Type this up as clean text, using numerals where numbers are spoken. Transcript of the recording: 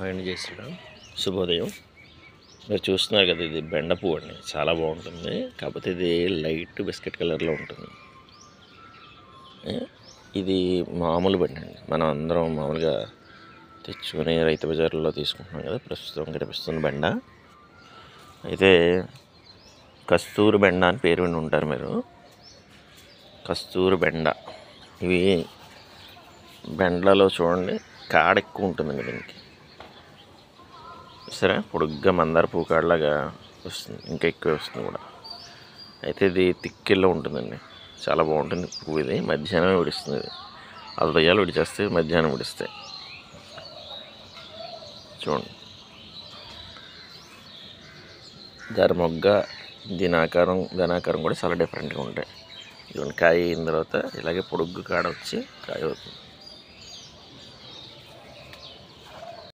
ఆయన చేసిన శుభోదయం. మీరు చూస్తున్నారు కదా, ఇది బెండ పువ్వు అండి. చాలా బాగుంటుంది. కాకపోతే ఇది లైట్ బిస్కెట్ కలర్లో ఉంటుంది. ఇది మామూలు బండి అండి. మనం అందరం మామూలుగా తెచ్చుకొని రైతు బజార్లో తీసుకుంటున్నాం కదా. ప్రస్తుతం కనిపిస్తున్న బెండ అయితే కస్తూరి బెండ అని పేరు విని ఉంటారు మీరు. కస్తూరి బెండ. ఇవి బెండలలో చూడండి, కాడ ఎక్కువ ఉంటుందండి దీనికి. సరే, పొడుగ్గా మందార పువ్వు కాడలాగా వస్తుంది, ఇంకా ఎక్కువ వస్తుంది కూడా. అయితే ఇది తిక్కిల్లో ఉంటుందండి. చాలా బాగుంటుంది పువ్వు. ఇది మధ్యాహ్నం విడుస్తుంది. ఇది అలదయ్యాలు విడిచేస్తే మధ్యాహ్నం విడిస్తాయి. చూడండి, దాని మొగ్గ ఘనాకారం కూడా చాలా డిఫరెంట్గా ఉంటాయి. ఇవన్నీ కాయ అయిన తర్వాత ఇలాగే పొడుగ్గు కాడ వచ్చి కాయ అవుతుంది.